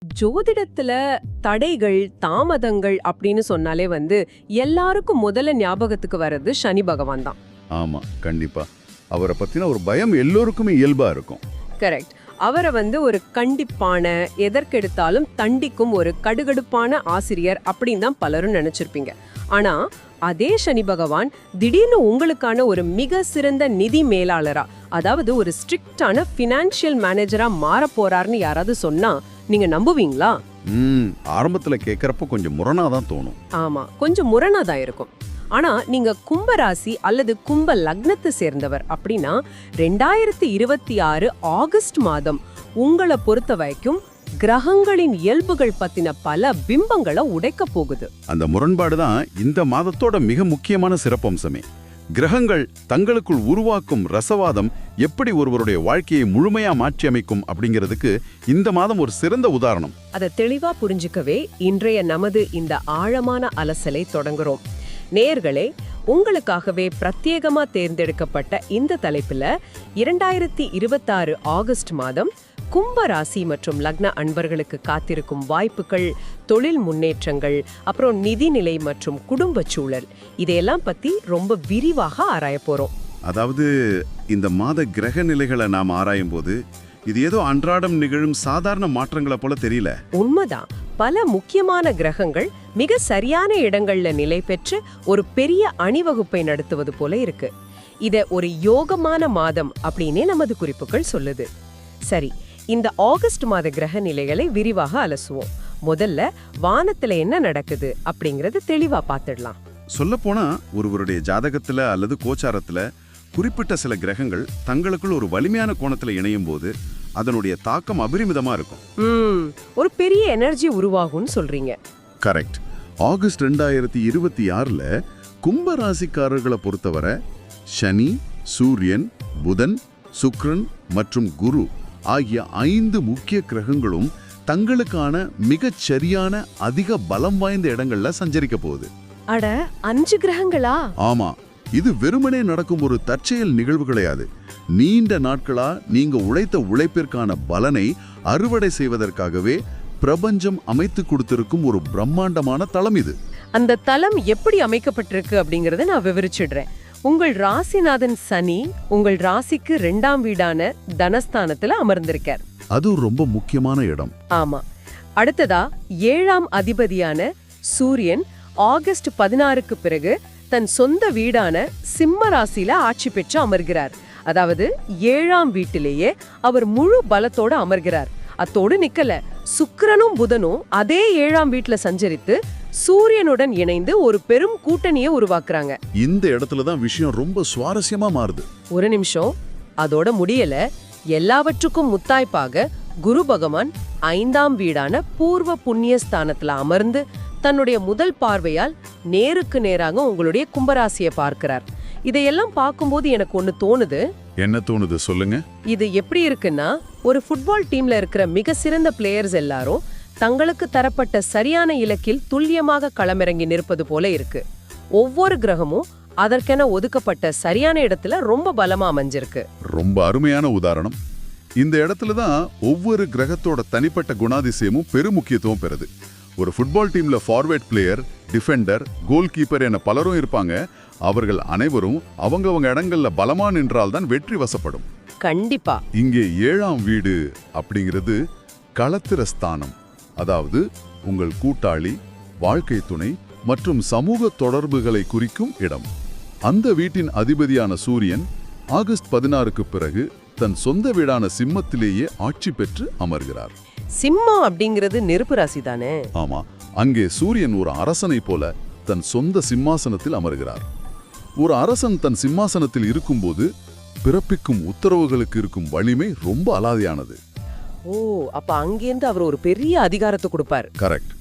ஜோதிடத்துல தடைகள் தாமதங்கள் அப்படின்னு சொன்னாலே எல்லாருக்கும் முதல்ல ஞாபகத்துக்கு வர்றது சனி பகவான் தான். ஆமா, கண்டிப்பா. அவரை பத்தின ஒரு பயம் எல்லோருக்குமே இயல்பா இருக்கும். கரெக்ட். அவரை ஒரு கண்டிப்பான, எதற்கெடுத்தாலும் தண்டிக்கும் ஒரு கடுகடுப்பான ஆசிரியர் அப்படின்னு தான் பலரும் நினைச்சிருப்பீங்க. ஆனா அதே சனி பகவான் திடீர்னு உங்களுக்கான ஒரு மிக சிறந்த நிதி மேலாளரா, அதாவது ஒரு ஸ்ட்ரிக்டான ஃபினான்ஷியல் மேனேஜரா மாற போறாருன்னு யாராவது சொன்னா நீங்க நம்புவீங்களா? ஆரம்பத்துல கேக்குறப்ப கொஞ்சம் முரணாதான் தோணும். ஆமா, கொஞ்சம் முரணாதான் இருக்கும். ஆனா நீங்க கும்பராசி அல்லது கும்ப லக்னத்தை சேர்ந்தவர் அப்படின்னா 2026 ஆகஸ்ட் மாதம் உங்களை பொறுத்த வரைக்கும் கிரகங்களின் இயல்புகள் பத்தின பல பிம்பங்களை உடைக்க போகுது. அந்த முரண்பாடுதான் இந்த மாதத்தோட மிக முக்கியமான சிறப்பம்சமே. கிரகங்கள் தங்களுக்குள் உருவாக்கும் ரசவாதம் எப்படி ஒருவருடைய வாழ்க்கையை முழுமையா மாற்றி அமைக்கும் அப்படிங்கிறதுக்கு இந்த மாதம் ஒரு சிறந்த உதாரணம். அதை தெளிவா புரிஞ்சுக்கவே இன்றைய நமது இந்த ஆழமான அலசலை தொடங்குறோம். நேயர்களே, உங்களுக்காகவே பிரத்யேகமா தேர்ந்தெடுக்கப்பட்ட இந்த தலைப்புல 2026 ஆகஸ்ட் மாதம் கும்ப ராசி மற்றும் லக்ன அன்பர்களுக்கு காத்திருக்கும் வாய்ப்புகள், தொழில் முன்னேற்றங்கள், அப்புறம் நிதிநிலை மற்றும் குடும்ப சூழல், இதையெல்லாம் பத்தி ரொம்ப விரிவாக ஆராய போறோம். அதாவது இந்த மாத கிரக நிலைகளை நாம் ஆராயும் போது இது ஏதோ அன்றாடம் நிகழும் சாதாரண மாற்றங்களை போல தெரியல. உண்மைதான். பல முக்கியமான கிரகங்கள் மிக சரியான இடங்கள்ல நிலை பெற்று ஒரு பெரிய அணிவகுப்பை நடத்துவது போல இருக்கு. இத ஒரு யோகமான மாதம் அப்படின்னே நமது குறிப்புகள் சொல்லுது. சரி, இந்த ஆகஸ்ட் மாத கிரக நிலைகளை விரிவாக அலசுவோம். முதல்ல வானத்துல என்ன நடக்குது அப்படிங்கறது தெளிவா பார்த்துடலாம். சொல்லப்போனா ஒருவருடைய ஜாதகத்துல அல்லது கோச்சாரத்துல குறிப்பிட்ட சில கிரகங்கள் தங்களுக்குள் ஒரு வலிமையான கோணத்துல இணையும் போது அதனுடைய தாக்கம் அபரிமிதமா இருக்கும். ஒரு பெரிய எனர்ஜி உருவாகும்னு சொல்றீங்க. கரெக்ட். ஆகஸ்ட் 2026ல கும்ப ராசிக்காரர்களை பொறுத்தவரை சனி, சூரியன், புதன், சுக்கிரன் மற்றும் குரு ஆகிய 5 முக்கிய கிரகங்களும் தங்களுக்கான மிகச் சரியான அதிக பலம் வாய்ந்த இடங்கள்ல சஞ்சரிக்க போகுது. அட, 5 கிரகங்களா? ஆமா, இது வெறுமனே நடக்கும் ஒரு தற்செயல் நிகழ்வு கிடையாது. நீண்ட நாட்களா நீங்க உழைத்த உழைப்பிற்கான பலனை அறுவடை செய்வதற்காகவே பிரபஞ்சம் அமைத்து கொடுத்திருக்கும் ஒரு பிரம்மாண்டமான தளம் இது. அந்த தளம் எப்படி அமைக்கப்பட்டிருக்கு அப்படிங்கறத நான் விவரிச்சிடுறேன். உங்கள் ராசிநாதன் சனி உங்கள் ராசிக்கு 2ஆம் வீடான தனஸ்தானத்துல அமர்ந்திருக்கார். அது ரொம்ப முக்கியமான இடம். ஆமா. அடுத்ததா 7ஆம் அதிபதியான சூரியன் ஆகஸ்ட் 16க்கு பிறகு தன் சொந்த வீடான சிம்ம ராசியில ஆட்சி பெற்று அமர்கிறார். அதாவது 7ஆம் வீட்டிலேயே அவர் முழு பலத்தோட அமர்கிறார். அத்தோடு நிக்கல, சுக்கிரனும் புதனும் அதே 7ஆம் வீட்டுல சஞ்சரித்து சூரியனுடன் இணைந்து ஒரு பெரும் கூட்டணியை உருவாக்குறாங்க. இந்த இடத்துலதான் விஷயம் ரொம்ப சுவாரஸ்யமா மாறுது. ஒரு நிமிஷம், அதோட முடியல. எல்லாவற்றுக்கும் முத்தாய்ப்பாக குரு பகவான் 5ஆம் வீடான பூர்வ புண்ணிய ஸ்தானத்துல அமர்ந்து தன்னுடைய முதல் பார்வையால் நேருக்கு நேராக உங்களுடைய கும்பராசியை பார்க்கிறார். இதையெல்லாம் பார்க்கும்போது எனக்கு ஒண்ணு தோணுது. என்ன தோணுது சொல்லுங்க. இது எப்படி இருக்குன்னா, ஒரு ஃபுட்பால் டீம்ல இருக்கிற மிக சிறந்த பிளேயர்ஸ் எல்லாரும் தங்களுக்கு தரப்பட்ட சரியான இலக்கில் துல்லியமாக களமிறங்கி நிற்பது போல இருக்கு. ஒவ்வொரு கிரகமும் அதற்கென ஒதுக்கப்பட்ட சரியான இடத்துல ரொம்ப பலமா அமைஞ்சிருக்கு. ரொம்ப அருமையான உதாரணம். இந்த இடத்துலதான் ஒவ்வொரு கிரகத்தோட தனிப்பட்ட குணாதிசயமும் பெரும் முக்கியத்துவம் பெறுது. ஒரு ஃபுட்பால் டீம்ல forward player, Defender, goal keeper என பலரும் இருப்பாங்க. அவர்கள் அனைவரும் அவங்கவங்க இடங்கள்ல பலமா நின்றால் தான் வெற்றி வசப்படும். கண்டிப்பா. இங்கே 7ஆம் வீடு அப்படிங்கிறது களத்திர ஸ்தானம். அதாவது உங்கள் கூட்டாளி, வாழ்க்கை துணை மற்றும் சமூக தொடர்புகளை குறிக்கும் இடம். அந்த வீட்டின் அதிபதியான சூரியன் ஆகஸ்ட் 16க்கு பிறகு தன் சொந்த வீடான சிம்மத்திலேயே ஆட்சி பெற்று அமர்கிறார். சிம்மம் அப்படிங்கிறது நெருப்பு ராசி தானே? ஆமா. அங்கே சூரியன் ஒரு அரசனை போல தன் சொந்த சிம்மாசனத்தில் அமர்கிறார். ஒரு அரசன் தன் சிம்மாசனத்தில் இருக்கும்போது பிறப்பிக்கும் உத்தரவுகளுக்கு இருக்கும் வலிமை ரொம்ப அலாதியானது. ஓ, அப்ப அங்கேருந்து அவர் ஒரு பெரிய அதிகாரத்தை கொடுப்பார். கரெக்ட்.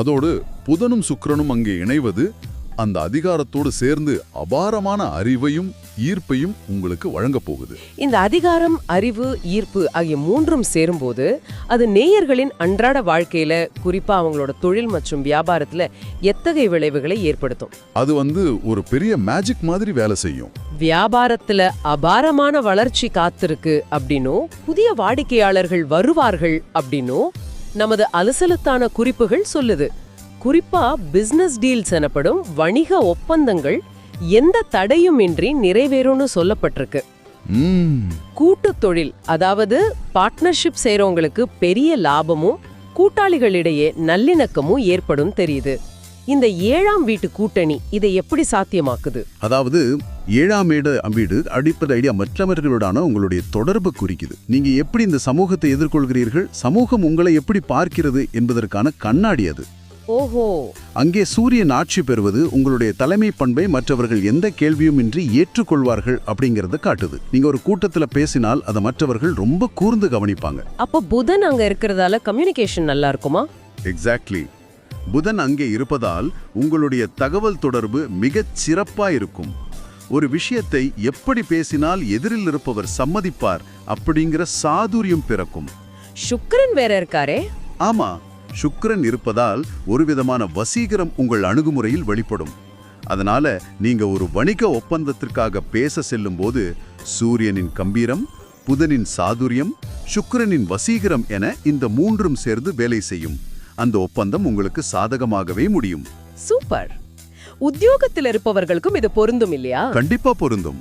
அதோடு புதனும் சுக்கிரனும் அங்கே இணைவது அந்த அதிகாரத்தோடு சேர்ந்து அபாரமான அறிவையும் ஈர்ப்பையும் உங்களுக்கு வழங்க போகுது. இந்த அதிகாரம், அறிவு, ஈர்ப்பு ஆகிய மூன்றும் சேரும்போது அது நேயர்களின் அன்றாட வாழ்க்கையில, குறிப்பா அவங்களோட தொழில் மற்றும் வியாபாரத்துல எத்தகைய விளைவுகளை ஏற்படுத்தும்? அது ஒரு பெரிய மேஜிக் மாதிரி வேலை செய்யும். வியாபாரத்துல அபாரமான வளர்ச்சி காத்திருக்கு அப்படின்னோ, புதிய வாடிக்கையாளர்கள் வருவார்கள் அப்படின்னோ, நமது அலசலத்தான குறிப்புகள் சொல்லுது. குறிப்பா பிசினஸ் டீல்ஸ் எனப்படும் வணிக ஒப்பந்தங்கள் எந்த தடையுமின்றி நிறைவேறும்னு சொல்லப்பட்டிருக்கு. கூட்டு தொழில், அதாவது பார்ட்னர்ஷிப் செய்றவங்களுக்கு பெரிய லாபமும் கூட்டாளிகளிடையே நல்லிணக்கமும் ஏற்படும் தெரியுது. இந்த 7ஆம் வீட்டு கூட்டணி இதை எப்படி சாத்தியமாக்குது? அதாவது 7ஆம் வீடு அடிப்படையா மற்றவர்களோடான உங்களுடைய தொடர்பு குறிக்குது. நீங்க எப்படி இந்த சமூகத்தை எதிர்கொள்கிறீர்கள், சமூகம் உங்களை எப்படி பார்க்கிறது என்பதற்கான கண்ணாடி அது. ஓஹோ. அங்கே சூரியன் ஆட்சி பெறுவது உங்களுடைய தலைமை பண்பை மற்றவர்கள் எந்த கேள்வியும் இன்றி ஏற்றுக்கொள்வார்கள் அப்படிங்கறத காட்டுது. நீங்க ஒரு கூட்டத்துல பேசினால் அதை மற்றவர்கள் ரொம்ப கூர்ந்து கவனிப்பாங்க. அப்ப புதன் அங்க இருக்கிறதால கம்யூனிகேஷன் நல்லா இருக்குமா? எக்ஸாக்ட்லி. புதன் அங்கே இருப்பதால் உங்களுடைய தகவல் தொடர்பு மிகச் சிறப்பா இருக்கும். ஒரு விஷயத்தை எப்படி பேசினால் எதிரில் இருப்பவர் சம்மதிப்பார் அப்படிங்கிற சாதுரியம் பிறக்கும். சுக்கிரன் வேற இருக்காரே. ஆமா, சுக்கிரன் இருப்பதால் ஒரு விதமான வசீகரம் உங்கள் அணுகுமுறையில் வெளிப்படும். அதனால நீங்க ஒரு வணிக ஒப்பந்தத்திற்காக பேச செல்லும் போது சூரியனின் கம்பீரம், புதனின் சாதுரியம், சுக்கிரனின் வசீகரம் என இந்த மூன்றும் சேர்ந்து வேலை செய்யும். அந்த ஒப்பந்தம் உங்களுக்கு சாதகமாகவே முடியும். சூப்பர். உத்தியோகத்தில் இருப்பவர்களுக்கும் இது பொருந்தும் இல்லையா? கண்டிப்பா பொருந்தும்.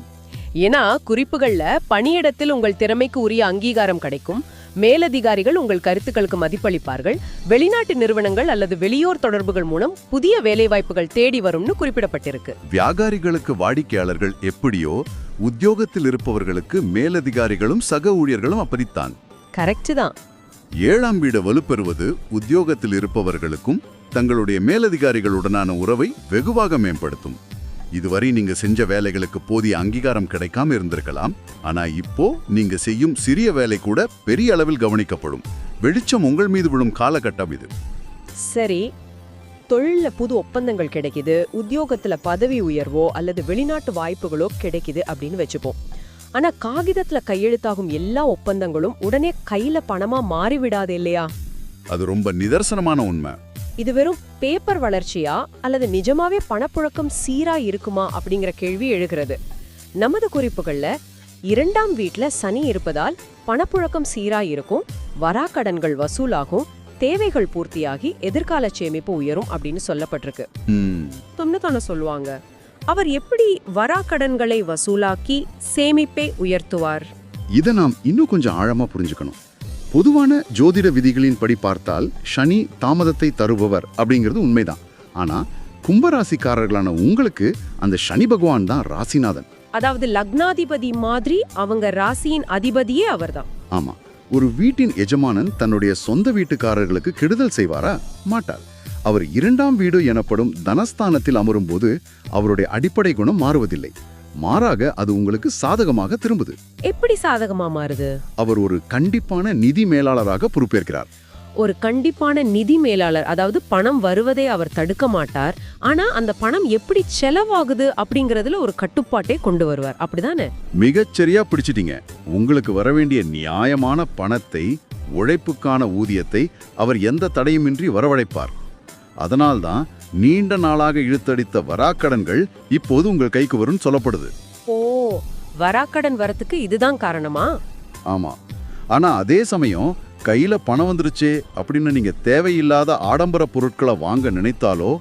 ஏன்னா குறிப்புகள்ல பணியிடத்தில் உங்கள் திறமைக்கு உரிய அங்கீகாரம் கிடைக்கும், மேலதிகாரிகள் உங்கள் கருத்துக்களுக்கு மதிப்பளிப்பார்கள், வெளிநாட்டு நிறுவனங்கள் அல்லது வெளியோர் தொடர்புகள் மூலம் புதிய வேலைவாய்ப்புகள் தேடி வரும்னு குறிப்பிடப்பட்டிருக்கு. வியாபாரிகளுக்கு வாடிக்கையாளர்கள் எப்படியோ உத்தியோகத்தில் இருப்பவர்களுக்கு மேலதிகாரிகளும் சக ஊழியர்களும் அப்படித்தான். கரெக்ட் தான். 7ஆம் வீடு வலுப்பெறுவது உத்தியோகத்தில் இருப்பவர்களுக்கும் தங்களுடைய மேலதிகாரிகளுடனான உறவை வெகுவாக மேம்படுத்தும். இதுவரை நீங்க செஞ்ச வேலைகளுக்கு போதிய அங்கீகாரம் கிடைக்காம இருந்திருக்கலாம். ஆனா இப்போ நீங்க செய்யும் சிறிய வேலை கூட பெரிய அளவில் கவனிக்கப்படும். வெளிச்சம் உங்கள் மீது விழும் காலகட்டம் இது. சரி, தொழில்ல புது ஒப்பந்தங்கள் கிடைக்குது, உத்தியோகத்துல பதவி உயர்வோ அல்லது வெளிநாட்டு வாய்ப்புகளோ கிடைக்குது அப்படின்னு வச்சுப்போம். ஆனா காகிதத்துல கையெழுத்தாகும் எல்லா ஒப்பந்தங்களும் உடனே கையில பணமா மாறிவிடாது இல்லையா? அது ரொம்ப நிதர்சனமான உண்மை. இது வெறும் பேப்பர் வளர்ச்சியா அல்லது நிஜமாவே பணப்புழக்கம் சீரா இருக்குமா அப்படிங்கிற கேள்வி எழுகிறது. நமது குறிப்புகள்ல 2ஆம் வீட்ல சனி இருப்பதால் பணப்புழக்கம் சீரா இருக்கும், வராக்கடன்கள் வசூலாகும், தேவைகள் பூர்த்தியாகி எதிர்கால சேமிப்பு உயரும் அப்படின்னு சொல்லப்பட்டிருக்கு. தொண்ணூத்தான சொல்லுவாங்க, அவர் எப்படி வராக்கடன்களை வசூலாக்கி சேமிப்பை உயர்த்துவார்? இதை நாம் இன்னும் கொஞ்சம் ஆழமா புரிஞ்சுக்கணும். பொதுவான ஜோதிட விதிகளின் படி பார்த்தால் சனி தாமதத்தை தருபவர் அப்படிங்கிறது உண்மைதான். ஆனா கும்பராசிக்காரர்களான உங்களுக்கு அந்த சனி பகவான் தான் ராசிநாதன். அதாவது லக்னாதிபதி மாதிரி அவங்க ராசியின் அதிபதியே அவர்தான். ஆமா, ஒரு வீட்டின் எஜமானன் தன்னுடைய சொந்த வீட்டுக்காரர்களுக்கு கெடுதல் செய்வாரா? மாட்டார். அவர் 2ஆம் வீடு எனப்படும் தனஸ்தானத்தில் அமரும் போது அவருடைய அடிப்படை குணம் மாறுவதில்லை. மாறாக அது உங்களுக்கு சாதகமாக திரும்புது. எப்படி சாதகமா மாறுது? அவர் ஒரு கண்டிப்பான நிதி மேலாளராக பொறுப்பேற்கிறார். ஒரு கண்டிப்பான நிதி மேலாளர், அதாவது பணம் வருவதை அவர் தடுக்க மாட்டார், ஆனா அந்த பணம் எப்படி செலவாகுது அப்படிங்கறதுல ஒரு கட்டுப்பாட்டை கொண்டு வருவார். அப்படிதானே? மிகச்சரியா பிடிச்சிட்டீங்க. உங்களுக்கு வரவேண்டிய நியாயமான பணத்தை, உழைப்புக்கான ஊதியத்தை அவர் எந்த தடையுமின்றி வரவழைப்பார். அதனால்தான் நீண்ட நாளாக இழுத்தடித்த வராக்கடன்கள் இப்போது உங்கள் கைக்கு வரும் சொல்லப்படுது. ஓ, வராக்கடன் வரத்துக்கு இதுதான் காரணமா? ஆமா. ஆனா அதே சமயம் கையில பணம் வந்துருச்சே அப்படின்னு நீங்க தேவையில்லாத ஆடம்பர பொருட்களை வாங்க நினைத்தாலோ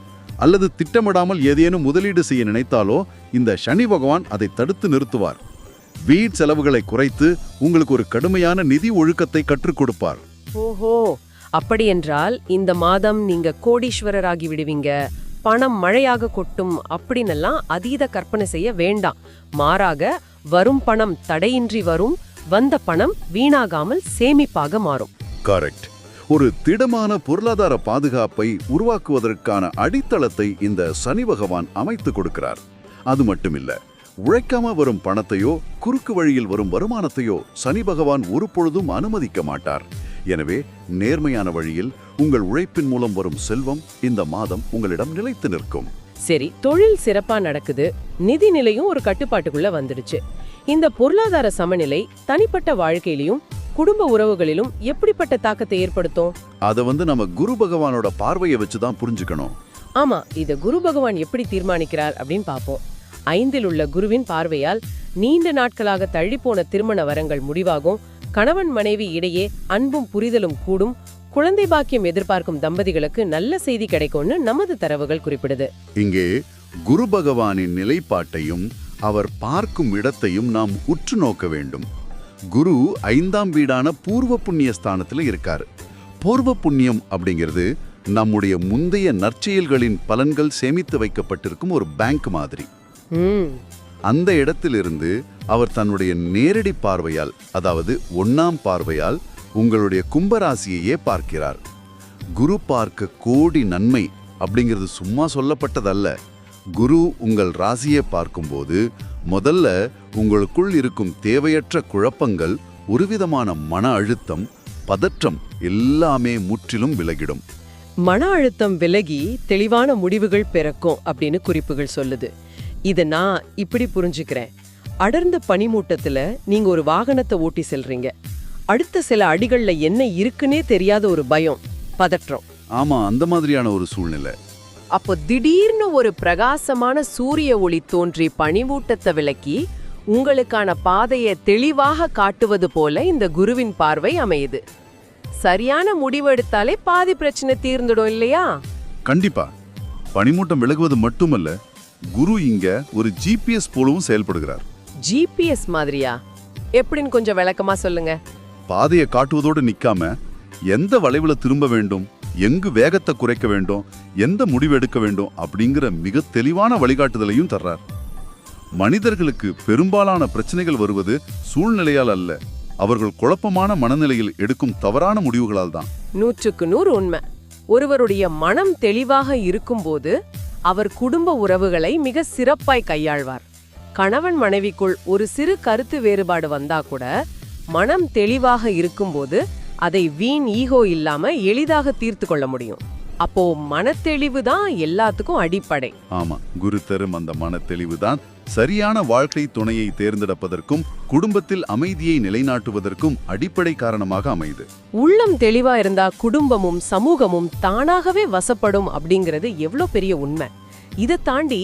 அல்லது திட்டமிடாமல் ஏதேனும் முதலீடு செய்ய நினைத்தாலோ இந்த சனி பகவான் அதை தடுத்து நிறுத்துவார். வீட் செலவுகளை குறைத்து உங்களுக்கு ஒரு கடுமையான நிதி ஒழுக்கத்தை கற்றுக் கொடுப்பார். ஓஹோ, அப்படி என்றால் இந்த மாதம் நீங்க கோடீஸ்வரராகி விடுவீங்க, பணம் மழையாக கொட்டும் அப்படின்னெல்லாம் அதீத கற்பனை செய்ய வேண்டாம். மாறாக வரும் பணம் தடையின்றி வரும், வந்த பணம் வீணாகாமல் சேமிப்பாக மாறும். கரெக்ட். ஒரு திடமான பொருளாதார பாதுகாப்பை உருவாக்குவதற்கான அடித்தளத்தை இந்த சனி பகவான் அமைத்து கொடுக்கிறார். அது மட்டுமில்ல, உழைக்காம வரும் பணத்தையோ குறுக்கு வழியில் வரும் வருமானத்தையோ சனி பகவான் ஒருபொழுதும் அனுமதிக்க மாட்டார். எனவே நேர்மையான வழியில் உங்கள் உழைப்பின் மூலம் வரும் செல்வம் இந்த மாதம் உங்களிடம் நிலைத்து நிற்கும். சரி, தொழில் சிறப்பா நடக்குது, நிதி நிலையும் ஒரு கட்டுப்பாட்டுக்குள்ள வந்துடுச்சு. இந்த பொருளாதார சமநிலை தனிப்பட்ட வாழ்க்கையிலும் குடும்ப உறவுகளிலும் எப்படிப்பட்ட தாக்கத்தை ஏற்படுத்தும்? அதை நம்ம குரு பகவானோட பார்வையை வச்சுதான் புரிஞ்சுக்கணும். ஆமா, இத குரு பகவான் எப்படி தீர்மானிக்கிறார் அப்படின்னு பாப்போம். 5இல் உள்ள குருவின் பார்வையால் நீண்ட நாட்களாக தள்ளிப்போன திருமண வரங்கள் முடிவாகும், கணவன் மனைவி இடையே அன்பும் புரிதலும் கூடும், குழந்தை பாக்கியம் எதிர்பார்க்கும் தம்பதிகளுக்கு நல்ல செய்தி கிடைக்கும்னு நமது தரவுகள் குறிப்பிடுது. இங்கே குரு பகவானின் நிலைப்பாட்டையும் அவர் பார்க்கும் இடத்தையும் நாம் உற்று நோக்க வேண்டும். குரு 5ஆம் வீடான பூர்வ புண்ணிய ஸ்தானத்துல இருக்காரு. பூர்வ புண்ணியம் அப்படிங்கிறது நம்முடைய முந்தைய நற்செயல்களின் பலன்கள் சேமித்து வைக்கப்பட்டிருக்கும் ஒரு பேங்க் மாதிரி. அந்த இடத்திலிருந்து அவர் தன்னுடைய நேரடி பார்வையால், அதாவது 1ஆம் பார்வையால் உங்களுடைய கும்பராசியையே பார்க்கிறார். குரு பார்க்க கோடி நன்மை அப்படிங்கிறது சும்மா சொல்லப்பட்டதல்ல. குரு உங்கள் ராசியை பார்க்கும்போது முதல்ல உங்களுக்குள் இருக்கும் தேவையற்ற குழப்பங்கள், ஒருவிதமான மன அழுத்தம், பதற்றம் எல்லாமே முற்றிலும் விலகிடும். மன அழுத்தம் விலகி தெளிவான முடிவுகள் பிறக்கும் அப்படின்னு குறிப்புகள் சொல்லுது. இதை நான் இப்படி புரிஞ்சுக்கிறேன். அடர்ந்த பனிமூட்டத்துல நீங்க ஒரு வாகனத்தை ஓட்டி செல்றீங்க. அடுத்த சில அடிகள்ல என்ன இருக்குன்னே தெரியாத ஒரு பயம், பதற்றம். ஆமா, அந்த மாதிரியான ஒரு சூழ்நிலை. அப்போ திடீர்னு ஒரு பிரகாசமான சூரிய ஒளி தோன்றி பனிமூட்டத்தை விலக்கி உங்களுக்கான பாதையை தெளிவாக காட்டுவது போல இந்த குருவின் பார்வை அமையுது. சரியான முடிவு எடுத்தாலே பாதி பிரச்சனை தீர்ந்துடும் இல்லையா? கண்டிப்பா. பனிமூட்டம் விலகுவது மட்டுமல்ல, குரு இங்க ஒரு ஜிபிஎஸ் போலவும் செயல்படுகிறார். ஜிபிஎஸ் மாதிரியா? எப்படின்னு கொஞ்சம் விளக்கமா சொல்லுங்க. பாதையை காட்டுவதோடு நிக்காம எந்த வளைவுல திரும்ப வேண்டும், எங்கு வேகத்தை குறைக்க வேண்டும், எந்த முடிவு எடுக்க வேண்டும் அப்படிங்கிற மிக தெளிவான வழிகாட்டுதலையும் தர்றார். மனிதர்களுக்கு பெரும்பாலான பிரச்சனைகள் வருவது சூழ்நிலையால் அல்ல, அவர்கள் குழப்பமான மனநிலையில் எடுக்கும் தவறான முடிவுகளால் தான். 100க்கு 100 உண்மை. ஒருவருடைய மனம் தெளிவாக இருக்கும்போது அவர் குடும்ப உறவுகளை மிக சிறப்பாய் கையாள்வார். கணவன் மனைவிக்குள் ஒரு சிறு கருத்து வேறுபாடு வந்தா கூட மனம் தெளிவாக இருக்கும்போது அதை வீண் ஈகோ இல்லாம எளிதாக தீர்த்து கொள்ள முடியும். அப்போ மனத்தெளிவு தான் எல்லாத்துக்கும் அடிப்படை. ஆமா, குரு தரும் அந்த மனத்தெளிவு தான் சரியான வாழ்க்கை துணையை தேர்ந்தெடுப்பதற்கும் குடும்பத்தில் அமைதியை நிலைநாட்டுவதற்கும் அடிப்படை காரணமாக அமையுது. உள்ளம் தெளிவா இருந்தா குடும்பமும் சமூகமும் தானாகவே வசப்படும் அப்படிங்கிறது எவ்வளவு பெரிய உண்மை. இதை தாண்டி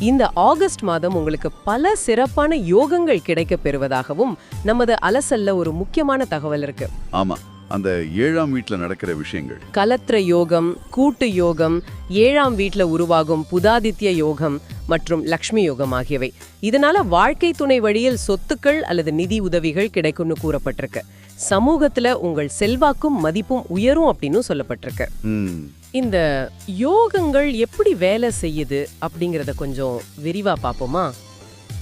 இந்த ஆகஸ்ட் மாதம் உங்களுக்கு பல சிறப்பான யோகங்கள் கிடைக்க பெறுவதாகவும் நமது அலசல்ல ஒரு முக்கியமான தகவல் இருக்கு. ஆமா, அந்த 7ஆம் வீட்டுல நடக்கிற விஷயங்கள், கலத்திர யோகம், கூட்டு யோகம், 7ஆம் வீட்டுல உருவாகும் புதாதித்ய யோகம் மற்றும் லக்ஷ்மி யோகம் ஆகியவை. இதனால வாழ்க்கை துணை வழியில் சொத்துக்கள் அல்லது நிதி உதவிகள் கிடைக்கும்னு கூறப்பட்டிருக்கு. சமூகத்துல உங்கள் செல்வாக்கும் மதிப்பும் உயரும் அப்படின்னு சொல்லப்பட்டிருக்கு. இந்த யோகங்கள் எப்படி வேலை செய்யுது அப்படிங்கறத கொஞ்சம் விரிவா பாப்போமா?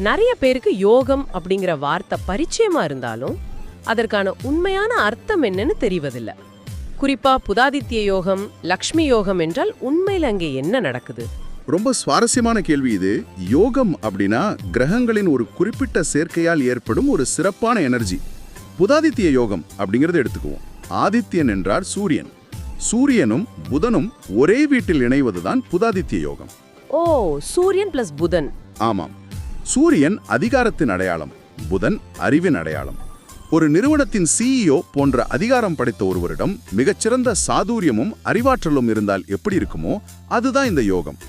நிறைய பேருக்கு யோகம் அப்படிங்கிற வார்த்தை பரிச்சயமா இருந்தாலும் அதற்கான உண்மையான அர்த்தம் என்னன்னு தெரிவதில்லை. குறிப்பா புதாதித்ய யோகம், லக்ஷ்மி யோகம் என்றால் உண்மையில அங்கே என்ன நடக்குது? ரொம்ப சுவாரஸ்யமான கேள்வி இது. யோகம் அப்படின்னா கிரகங்களின் ஒரு குறிப்பிட்ட சேர்க்கையால் ஏற்படும் ஒரு சிறப்பான எனர்ஜி. புதாதித்ய யோகம் அப்படிங்கறத எடுத்துக்குவோம். ஆதித்யன் என்றார் சூரியன். சூரியனும் புதனும் ஒரே வீட்டில் இணைவதுதான் புதாதித்ய யோகம். ஓ, சூரியன் பிளஸ் புதன். ஆமாம். சூரியன் அதிகாரத்தின் அடையாளம், புதன் அறிவின் அடையாளம். ஒரு நிறுவனத்தின் சிஇஓ போன்ற அதிகாரம் படைத்த ஒருவரிடம் மிகச்சிறந்த சாதுரியமும் அறிவாற்றலும் இருந்தால் எப்படி இருக்குமோ அதுதான் இந்த யோகம்.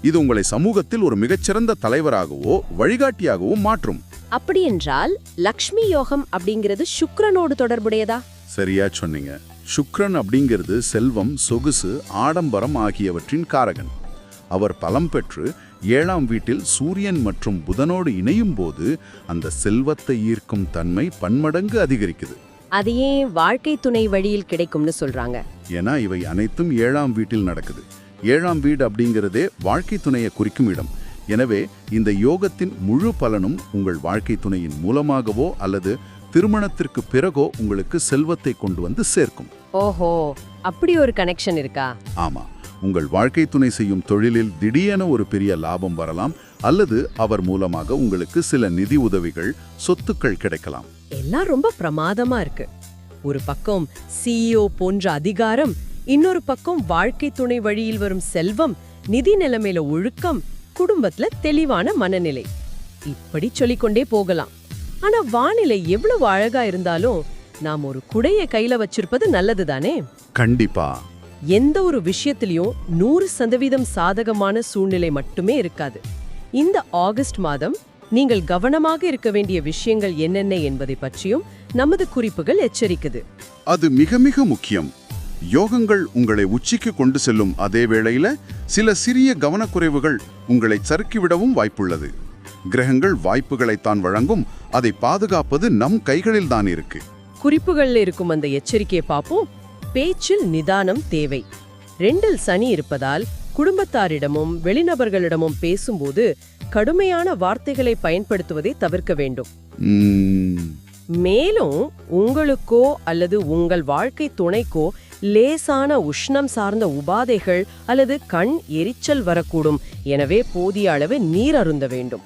இது உங்களை சமூகத்தில் ஒரு மிகச்சிறந்த தலைவராகவோ வழிகாட்டியாகவோ மாற்றும். அப்படி என்றால் லக்ஷ்மி யோகம் அப்படிங்கிறது சுக்கிரனோடு தொடர்புடையதா? சரியா சொன்னீங்க. சுக்கிரன் அப்படிங்கிறது செல்வம், சொகுசு, ஆடம்பரம் ஆகியவற்றின் காரகன். அவர் பலம் பெற்று 7ஆம் வீட்டில் சூரியன் மற்றும் புதனோடு இணையும் போது அந்த செல்வத்தை ஈர்க்கும் தன்மை பன்மடங்கு அதிகரிக்குது. அதையே வாழ்க்கை துணை வழியில் கிடைக்கும்னு சொல்றாங்க. ஏன்னா இவை அனைத்தும் 7ஆம் வீட்டில் நடக்குது. 7ஆம் வீடு அப்படிங்கிறதே வாழ்க்கை துணையை குறிக்கும் இடம். எனவே இந்த யோகத்தின் முழு பலனும் உங்கள் வாழ்க்கை துணையின் மூலமாகவோ அல்லது திருமணத்திற்கு பிறகோ உங்களுக்கு செல்வத்தை கொண்டு வந்து சேர்க்கும். ஓஹோ, அப்படி ஒரு கனெக்ஷன் இருக்கா? ஆமா, உங்கள் வாழ்க்கை துணை செய்யும் தொழிலில் திடீரென ஒரு பெரிய லாபம் வரலாம், அல்லது அவர் மூலமாக உங்களுக்கு சில நிதி உதவிகள், சொத்துக்கள் கிடைக்கலாம். எல்லாம் ரொம்ப பிரமாதமா இருக்கு. ஒரு பக்கம் சிஇஓ போன்ற அதிகாரம், இன்னொரு பக்கம் வாழ்க்கை துணை வழியில் வரும் செல்வம், நிதி நிலைமையில ஒழுக்கம், குடும்பத்துல தெளிவான மனநிலை. இப்படி சொல்லிக்கொண்டே போகலாம். ஆனா வானிலை எவ்வளவு அழகா இருந்தாலும் நாம் ஒரு குடைய கையில வச்சிருப்பது நல்லது தானே? கண்டிப்பா. எந்த ஒரு விஷயத்திலையும் 100% சாதகமான சூழ்நிலை மட்டுமே இருக்காது. இந்த ஆகஸ்ட் மாதம் நீங்கள் கவனமாக இருக்க வேண்டிய விஷயங்கள் என்னென்ன என்பதை பற்றியும் நமது குறிப்புகள் எச்சரிக்குது. அது மிக மிக முக்கியம். யோகங்கள் உங்களை உச்சிக்கு கொண்டு செல்லும் அதே வேளையில சில சிறிய கவனக்குறைவுகள் உங்களை சறுக்கிவிடவும் வாய்ப்புள்ளது. கிரகங்கள் வாய்ப்புகளை தான் வழங்கும், அதை பாதுகாப்பது நம் கைகளில் தான் இருக்கு. குறிப்புகள்ல இருக்கும் அந்த எச்சரிக்கையை பார்ப்போம். பேச்சில் நிதானம் தேவை. 2 சனி இருப்பதால் குடும்பத்தாரிடமும் வெளிநபர்களிடமும் பேசும்போது கடுமையான வார்த்தைகளை பயன்படுத்துவதை தவிர்க்க வேண்டும். மேலும் உங்களுக்கோ அல்லது உங்கள் வாழ்க்கை துணைக்கோ லேசான உஷ்ணம் சார்ந்த உபாதைகள் அல்லது கண் எரிச்சல் வரக்கூடும். எனவே போதிய அளவு நீர் அருந்த வேண்டும்.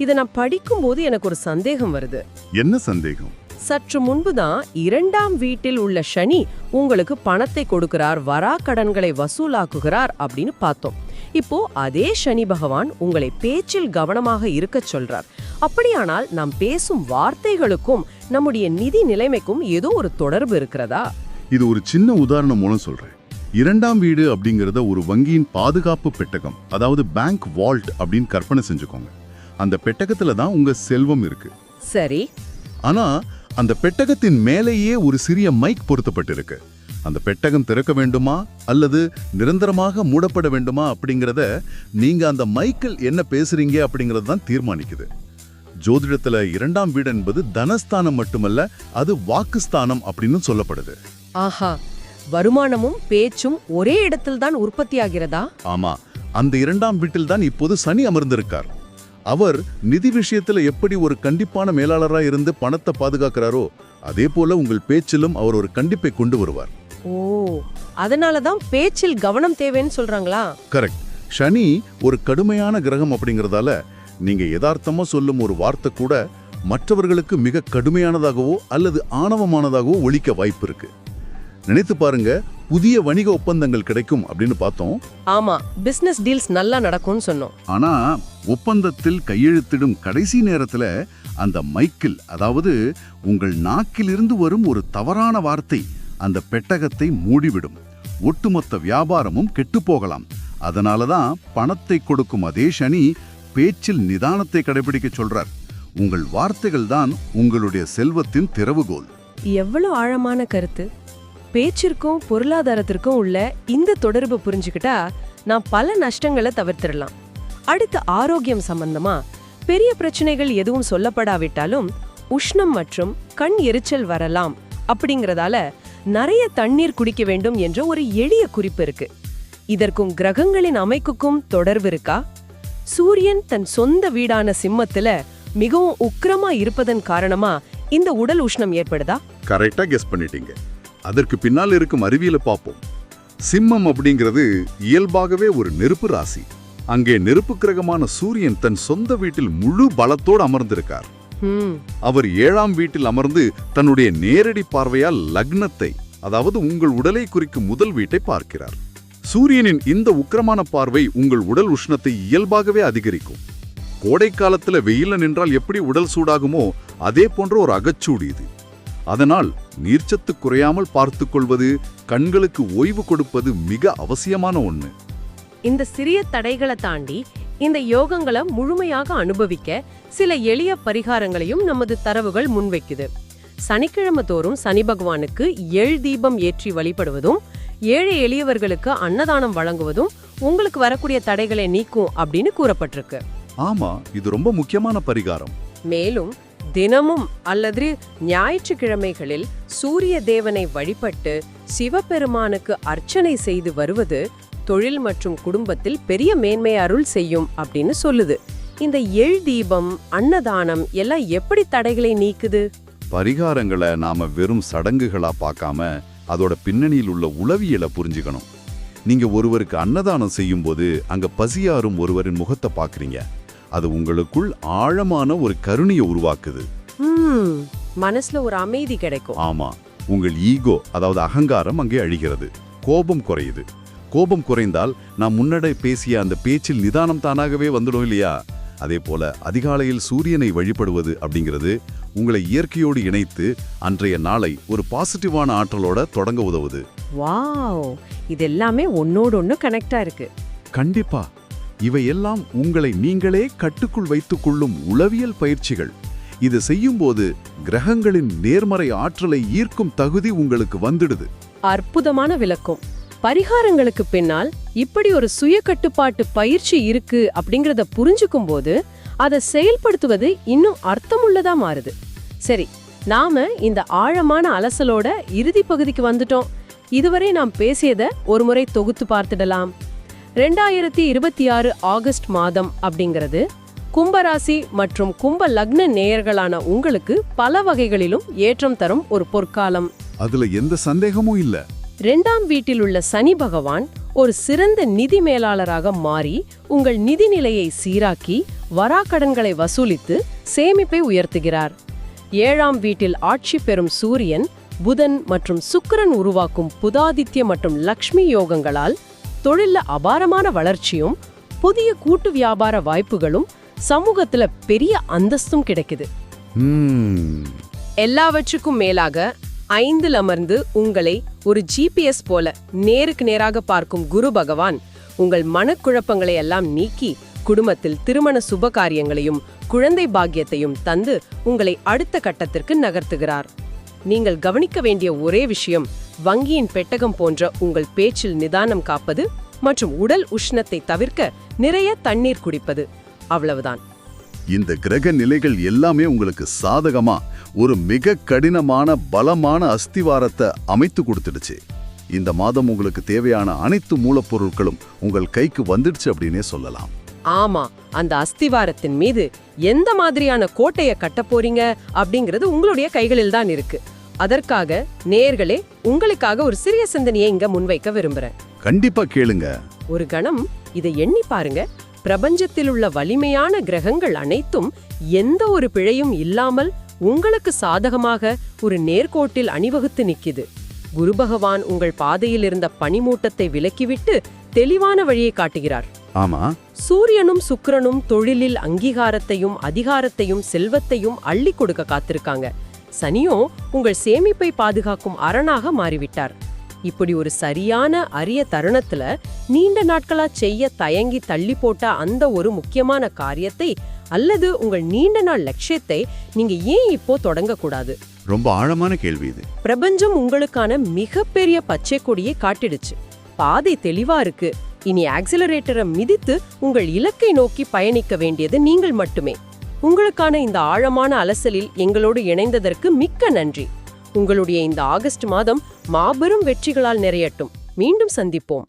இதை நான் படிக்கும்போது எனக்கு ஒரு சந்தேகம் வருது. என்ன சந்தேகம்? சற்று முன்புதான் 2ஆம் வீட்டில் உள்ள சனி உங்களுக்கு பணத்தை கொடுக்கிறார், வரா கடன்களை வசூலாக்குகிறார் அப்படின்னு பார்த்தோம். இப்போ அதே சனி பகவான் உங்களை பேச்சில் கவனமாக இருக்க சொல்றார். அப்படியானால் நாம் பேசும் வார்த்தைகளுக்கும் நம்முடைய நிதி நிலைமைக்கும் ஏதோ ஒரு தொடர்பு இருக்கிறதா? இது ஒரு சின்ன உதாரணம் மூலம் சொல்றேன். 2ஆம் வீடு அப்படிங்கறத ஒரு வங்கியின் பாதுகாப்பு பெட்டகம், அதாவது பேங்க் வால்ட் அப்படின்னு கற்பனை செஞ்சுக்கோங்க. அந்த பெட்டகத்துல தான் உங்க செல்வம் இருக்கு. சரி. ஆனா அந்த பெட்டகத்தின் மேலேயே ஒரு சிறிய மைக் பொருத்தப்பட்டிருக்கு. அந்த பெட்டகம் திறக்க வேண்டுமா அல்லது நிரந்தரமாக மூடப்பட வேண்டுமா அப்படிங்கறத நீங்க அந்த மைக்கில் என்ன பேசுறீங்க அப்படிங்கறது தான் தீர்மானிக்குது. ஜோதிடத்துல 2ஆம் வீடு என்பது தனஸ்தானம் மட்டுமல்ல, அது வாக்குஸ்தானம் அப்படின்னு சொல்லப்படுது. ஆஹா, வருமானமும் பேச்சும் ஒரே இடத்தில் தான் உற்பத்தி ஆகிறதா? ஆமா, அந்த 2ஆம் வீட்டில் தான் இப்போது சனி அமர்ந்திருக்கார். அவர் நிதி விஷயத்துல எப்படி ஒரு கண்டிப்பான மேலாளரா இருந்து பணத்தை பாதுகாக்கிறாரோ அதே போல உங்கள் பேச்சிலும் அவர் ஒரு கண்டிப்பை கொண்டு வருவார். ஓ, அதனாலதான் பேச்சில் கவனம் தேவைன்னு சொல்றாங்களா? கரெக்ட். சனி ஒரு கடுமையான கிரகம் அப்படிங்கறதால நீங்க யதார்த்தமா சொல்லும் ஒரு வார்த்தை கூட மற்றவர்களுக்கு மிக கடுமையானதாகவோ அல்லது ஆணவமானதாகவோ ஒலிக்க வாய்ப்பு இருக்கு. நினைத்து பாருங்க, புதிய வணிக ஒப்பந்தங்கள் கிடைக்கும் அப்படின்னு பார்த்தோம். ஆமா, பிசினஸ் டீல்ஸ் நல்லா நடக்கும்னு சொன்னோம். ஆனா ஒப்பந்தத்தில் கையெழுத்திடும் கடைசி நேரத்துல அந்த மைக்கில், அதாவது உங்கள் நாக்கிலிருந்து வரும் ஒரு தவறான வார்த்தை அந்த பெட்டகத்தை மூடிவிடும். ஒட்டுமொத்த வியாபாரமும் கெட்டுப்போகலாம். அதனாலதான் பணத்தை கொடுக்கும் அதே சனி பேச்சில் நிதானத்தை கடைபிடிக்க சொல்றார். உங்கள் வார்த்தைகள் தான் உங்களுடைய செல்வத்தின் திறவுகோல். எவ்வளவு ஆழமான கருத்து! பேச்சிற்கும் பொருளாதாரத்திற்கும் உள்ள இந்த தொடர்பு புரிஞ்சுக்கிட்டா நான் பல நஷ்டங்களை தவிர்த்திடலாம். அடுத்த ஆரோக்கியம் சம்பந்தமா பெரிய பிரச்சனைகள் எதுவும் சொல்லப்படாவிட்டாலும் உஷ்ணம் மற்றும் கண் எரிச்சல் வரலாம். அப்படிங்கறதால நிறைய தண்ணீர் குடிக்க வேண்டும் என்ற ஒரு எளிய குறிப்பு இருக்கு. இதற்கும் கிரகங்களின் அமைப்புக்கும் தொடர்பு இருக்கா? சூரியன் தன் சொந்த வீடான சிம்மத்துல மிகவும் உக்கிரமா இருப்பதன் காரணமா இந்த உடல் உஷ்ணம் ஏற்படுதா? கரெக்டா கெஸ் பண்ணிட்டீங்க. அதற்கு பின்னால் இருக்கும் அறிவியலை பார்ப்போம். சிம்மம் அப்படிங்கிறது இயல்பாகவே ஒரு நெருப்பு ராசி. அங்கே நெருப்பு கிரகமான சூரியன் தன் சொந்த வீட்டில் முழு பலத்தோடு அமர்ந்திருக்கார். அவர் 7ஆம் வீட்டில் அமர்ந்து தன்னுடைய நேரடி பார்வையால் லக்னத்தை, அதாவது உங்கள் உடலை குறிக்கும் முதல் வீட்டை பார்க்கிறார். சூரியனின் இந்த உக்கிரமான பார்வை உங்கள் உடல் உஷ்ணத்தை இயல்பாகவே அதிகரிக்கும். கோடை காலத்துல வெயில நின்றால் எப்படி உடல் சூடாகுமோ அதே போன்ற ஒரு அகச்சூடு இது. அதனால் நீர்ச்சத்து குறையாமல் பார்த்துக் கொள்வது, கண்களுக்கு ஓய்வு கொடுப்பது மிக அவசியமான ஒண்ணு. இந்த சிறிய தடைகளை தாண்டி இந்த யோகங்களை முழுமையாக அனுபவிக்க சில எளிய பரிகாரங்களையும் நமது தரவுகள் முன்வைக்குது. சனிக்கிழமை தோறும் சனி பகவானுக்கு எள் தீபம் ஏற்றி வழிபடுவதும், ஏழை எளியவர்களுக்கு அன்னதானம் வழங்குவதும் உங்களுக்கு வரக்கூடிய தடைகளை நீக்கும் அப்படின்னு கூறப்பட்டிருக்கு. ஆமா, இது ரொம்ப முக்கியமான பரிகாரம். மேலும் தினமும் அல்லது ஞாயிற்றுக்கிழமைகளில் சூரிய தேவனை வழிபட்டு சிவபெருமானுக்கு அர்ச்சனை செய்து வருவது தொழில் மற்றும் குடும்பத்தில் பெரிய மேன்மை அருள் செய்யும் அப்படின்னு சொல்லுது. இந்த எள் தீபம், அன்னதானம் எல்லாம் எப்படி தடைகளை நீக்குது? பரிகாரங்களை நாம வெறும் சடங்குகளா பார்க்காம அதோட பின்னணியில் உள்ள உளவியலை புரிஞ்சுக்கணும். நீங்க ஒருவருக்கு அன்னதானம் செய்யும் போது அங்க பசியாரும் ஒருவரின் முகத்தை பாக்குறீங்க. அது உங்களுக்குள் ஆழமான ஒரு கருணையை உருவாக்குது. மனசுல ஒரு அமைதி கிடைக்கும். ஆமா, உங்கள் ஈகோ, அதாவது அகங்காரம் அங்கே அழிகிறது. கோபம் குறையுது. கோபம் குறைந்தால் நாம் முன்னடை பேசிய அந்த பேச்சில் நிதானம் தானாகவே வந்துடும் இல்லையா? அதே போல அதிகாலையில் சூரியனை வழிபடுவது அப்படிங்கிறது உங்களை இயற்கையோடு இணைத்து அன்றைய நாளை ஒரு பாசிட்டிவான ஆற்றலோட தொடங்க உதவுது. வாவ், இது எல்லாமே ஒன்னோடு ஒன்னு கனெக்டா இருக்கு. கண்டிப்பா. இவையெல்லாம் உங்களை நீங்களே கட்டுக்குள் வைத்துக் கொள்ளும் உளவியல் பயிற்சிகள். இது செய்யும்போது கிரகங்களின் நேர்மறை ஆற்றலை ஈர்க்கும் தகுதி உங்களுக்கு வந்துடுது. அற்புதமான விளக்கம். பரிகாரங்களுக்கு பின்னால் இப்படி ஒரு சுய கட்டுப்பாட்டு பயிற்சி இருக்கு அப்படிங்கறத புரிஞ்சுக்கும் போது அதை செயல்படுத்துவது இன்னும் அர்த்தமுள்ளதா மாறுது. சரி, நாம இந்த ஆழமான அலசலோட இறுதி பகுதிக்கு வந்துட்டோம். இதுவரை நாம் பேசியதை ஒரு முறை தொகுத்து பார்த்துடலாம். 2026 ஆகஸ்ட் மாதம் அப்படிங்கிறது கும்பராசி மற்றும் கும்ப லக்ன நேயர்களான உங்களுக்கு பல வகைகளிலும் ஏற்றம் தரும் ஒரு பொற்காலம். அதுல எந்த சந்தேகமும் இல்ல. 2ஆம் வீட்டில் உள்ள சனி பகவான் ஒரு சிறந்த நிதி மேலாளராக மாறி உங்கள் நிதி நிலையை சீராக்கி வராக்கடன்களை வசூலித்து சேமிப்பை உயர்த்துகிறார். 7ஆம் வீட்டில் ஆட்சி பெறும் சூரியன், புதன் மற்றும் சுக்கிரன் உருவாக்கும் புதாதித்ய மற்றும் லக்ஷ்மி யோகங்களால் தொழில்ல அபாரமான வளர்ச்சியும் புதிய கூட்டு வியாபார வாய்ப்புகளும் சமூகத்துல பெரிய அந்தஸ்தும் கிடைக்குது. எல்லாவற்றுக்கும் மேலாக 5ல் அமர்ந்து உங்களை ஒரு GPS போல நேருக்கு நேராக பார்க்கும் குரு பகவான் உங்கள் மனக்குழப்பங்களை எல்லாம் நீக்கி குடும்பத்தில் திருமண சுப காரியங்களையும் குழந்தை பாக்கியத்தையும் தந்து உங்களை அடுத்த கட்டத்திற்கு நகர்த்துகிறார். நீங்கள் கவனிக்க வேண்டிய ஒரே விஷயம், வங்கியின் பெட்டகம் போன்ற உங்கள் பேச்சில் நிதானம் காப்பது மற்றும் உடல் உஷ்ணத்தை தவிர்க்க நிறைய தண்ணீர் குடிப்பது. அவ்வளவுதான். இந்த கிரக நிலைகள் எல்லாமே உங்களுக்கு சாதகமா ஒரு மிக கடினமான பலமான அஸ்திவாரத்தை அமைத்து கொடுத்துடுச்சு. இந்த மாதம் உங்களுக்கு தேவையான அனைத்து மூலப்பொருட்களும் உங்கள் கைக்கு வந்துடுச்சு அப்படின்னே சொல்லலாம். ஆமா, அந்த அஸ்திவாரத்தின் மீது எந்த மாதிரியான கோட்டையை கட்ட போறீங்க அப்படிங்கிறது உங்களுடைய கைகளில் தான் இருக்கு. அதற்காக நேயர்களே, உங்களுக்காக ஒரு சிறிய சிந்தனையை இங்க முன்வைக்க விரும்புறேன். கண்டிப்பா கேளுங்க. ஒரு கணம் இதை எண்ணி பாருங்க. பிரபஞ்சத்தில் உள்ள வலிமையான கிரகங்கள் அனைத்தும் எந்த ஒரு பிழையும் இல்லாமல் உங்களுக்கு சாதகமாக ஒரு நேர்கோட்டில் அணிவகுத்து நிக்குது. குரு பகவான் உங்கள் பாதையில் இருந்த பனிமூட்டத்தை விலக்கிவிட்டு தெளிவான வழியை காட்டுகிறார். ஆமா, சூரியனும் சுக்கிரனும் தொழிலில் அங்கீகாரத்தையும் அதிகாரத்தையும் செல்வத்தையும் அள்ளி கொடுக்க காத்திருக்காங்க. சனியோ உங்கள் சேமிப்பை பாதுகாக்கும் அரணாக மாறிவிட்டார். இப்படி ஒரு சரியான அரிய தருணத்துல நீண்ட நாட்களா செய்ய தயங்கி தள்ளி போட்ட அந்த ஒரு முக்கியமான காரியத்தை அல்லது உங்கள் நீண்ட நாள் லட்சியத்தை நீங்க ஏன் இப்போ தொடங்க கூடாது? ரொம்ப ஆழமான கேள்வி இது. பிரபஞ்சம் உங்களுக்கான மிகப்பெரிய பச்சை கொடியை காட்டிடுச்சு. பாதை தெளிவா இருக்கு. இனி ஆக்சிலரேட்டரை மிதித்து உங்கள் இலக்கை நோக்கி பயணிக்க வேண்டியது நீங்கள் மட்டுமே. உங்களுக்கான இந்த ஆழமான அலசலில் எங்களோடு இணைந்ததற்கு மிக்க நன்றி. உங்களுடைய இந்த ஆகஸ்ட் மாதம் மாபெரும் வெற்றிகளால் நிறையட்டும். மீண்டும் சந்திப்போம்.